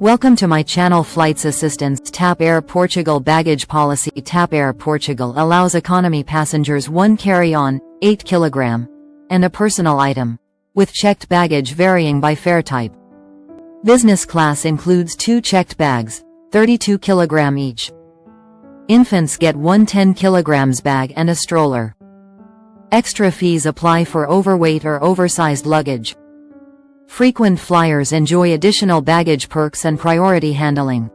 Welcome to my channel Flights Assistance. TAP Air Portugal Baggage Policy. TAP Air Portugal allows economy passengers 1 carry-on, 8 kg, and a personal item, with checked baggage varying by fare type. Business class includes 2 checked bags, 32 kg each. Infants get 1 10 kg bag and a stroller. Extra fees apply for overweight or oversized luggage. Frequent flyers enjoy additional baggage perks and priority handling.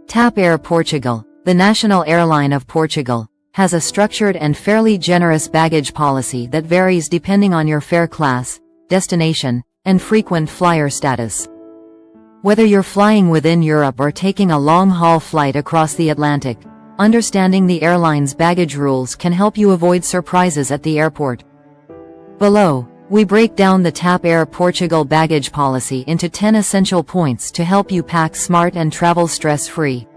TAP Air Portugal, the national airline of Portugal, has a structured and fairly generous baggage policy that varies depending on your fare class, destination, and frequent flyer status. Whether you're flying within Europe or taking a long-haul flight across the Atlantic, understanding the airline's baggage rules can help you avoid surprises at the airport. Below, we break down the TAP Air Portugal baggage policy into 10 essential points to help you pack smart and travel stress-free.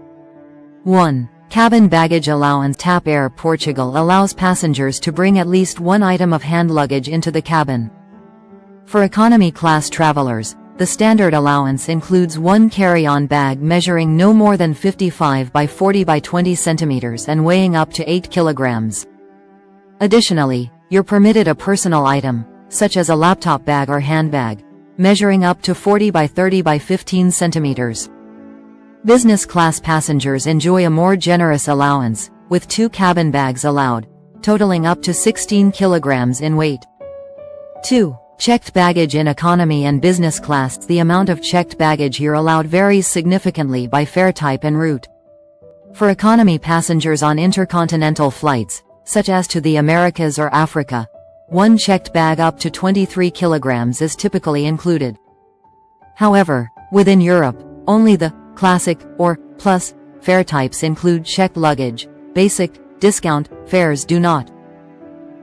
1. Cabin baggage allowance. TAP Air Portugal allows passengers to bring at least 1 item of hand luggage into the cabin. For economy class travelers, the standard allowance includes 1 carry-on bag measuring no more than 55 by 40 by 20 centimeters and weighing up to 8 kilograms. Additionally, you're permitted a personal item, such as a laptop bag or handbag, measuring up to 40 by 30 by 15 centimeters. Business class passengers enjoy a more generous allowance, with 2 cabin bags allowed, totaling up to 16 kilograms in weight. 2. Checked baggage in economy and business class. The amount of checked baggage you're allowed varies significantly by fare type and route. For economy passengers on intercontinental flights, such as to the Americas or Africa, 1 checked bag up to 23 kilograms is typically included. However, within Europe, only the Classic or Plus fare types include checked luggage. Basic, discount fares do not.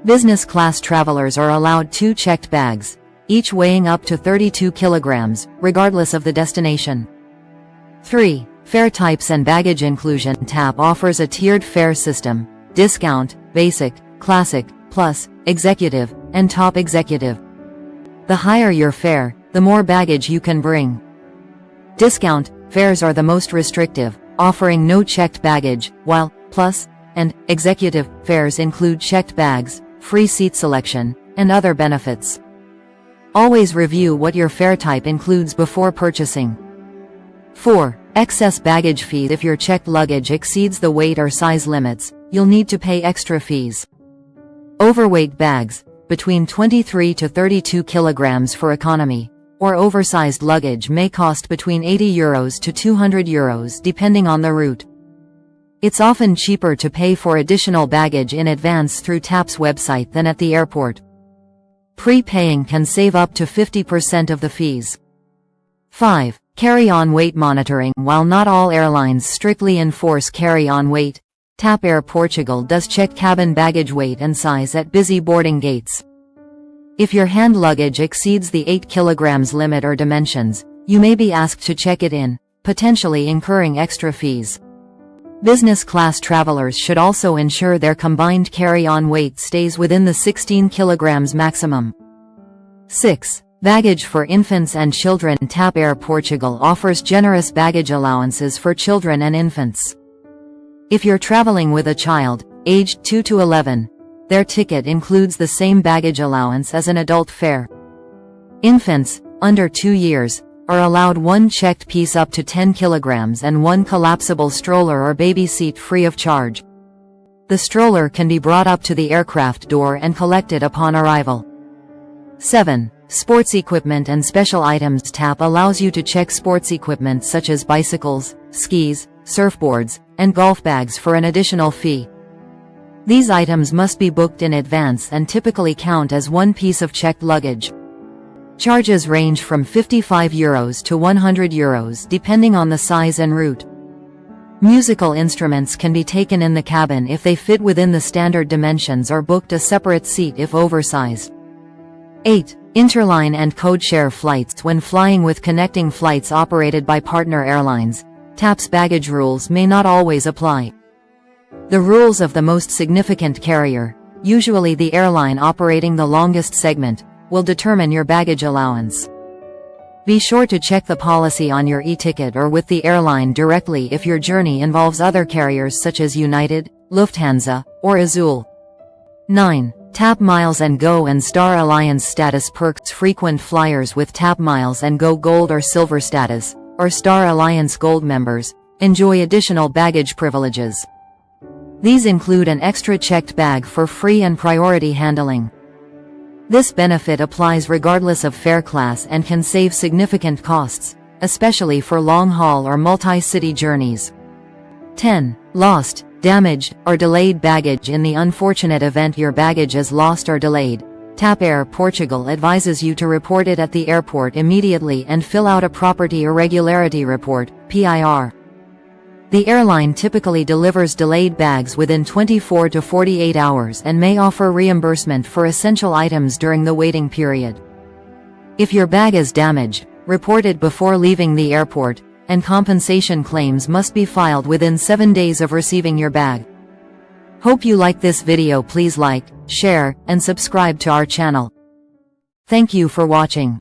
Business class travelers are allowed 2 checked bags, each weighing up to 32 kilograms, regardless of the destination. 3. Fare types and baggage inclusion. TAP offers a tiered fare system: discount, basic, classic, plus, executive, and top executive. The higher your fare, the more baggage you can bring. Discount fares are the most restrictive, offering no checked baggage, while plus and executive fares include checked bags, free seat selection, and other benefits. Always review what your fare type includes before purchasing. 4. Excess baggage fees. If your checked luggage exceeds the weight or size limits, you'll need to pay extra fees. Overweight bags, between 23 to 32 kilograms for economy, or oversized luggage may cost between €80 to €200 depending on the route. It's often cheaper to pay for additional baggage in advance through TAP's website than at the airport. Prepaying can save up to 50% of the fees. 5. Carry-on weight monitoring. While not all airlines strictly enforce carry-on weight, TAP Air Portugal does check cabin baggage weight and size at busy boarding gates. If your hand luggage exceeds the 8 kilograms limit or dimensions, you may be asked to check it in, potentially incurring extra fees. Business class travelers should also ensure their combined carry-on weight stays within the 16 kilograms maximum. 6. Baggage for infants and children. TAP Air Portugal offers generous baggage allowances for children and infants. If you're traveling with a child, aged 2 to 11, their ticket includes the same baggage allowance as an adult fare. Infants, under 2 years, are allowed 1 checked piece up to 10 kilograms and 1 collapsible stroller or baby seat free of charge. The stroller can be brought up to the aircraft door and collected upon arrival. 7. Sports equipment and special items. TAP allows you to check sports equipment such as bicycles, skis, surfboards, and golf bags for an additional fee. These items must be booked in advance and typically count as 1 piece of checked luggage. Charges range from €55 to €100 depending on the size and route. Musical instruments can be taken in the cabin if they fit within the standard dimensions or booked a separate seat if oversized. 8. Interline and Codeshare flights. When flying with connecting flights operated by partner airlines, TAP's baggage rules may not always apply. The rules of the most significant carrier, usually the airline operating the longest segment, will determine your baggage allowance. Be sure to check the policy on your e-ticket or with the airline directly if your journey involves other carriers such as United, Lufthansa, or Azul. 9. Tap Miles&Go and Star Alliance status perks. Frequent flyers with Tap Miles&Go Gold or Silver status, or Star Alliance Gold members, enjoy additional baggage privileges. These include an extra checked bag for free and priority handling. This benefit applies regardless of fare class and can save significant costs, especially for long-haul or multi-city journeys. 10. Lost, damaged, or delayed baggage. In the unfortunate event your baggage is lost or delayed, TAP Air Portugal advises you to report it at the airport immediately and fill out a Property Irregularity Report, PIR. The airline typically delivers delayed bags within 24 to 48 hours and may offer reimbursement for essential items during the waiting period. If your bag is damaged, report it before leaving the airport, and compensation claims must be filed within 7 days of receiving your bag. Hope you like this video. Please like, share, and subscribe to our channel. Thank you for watching.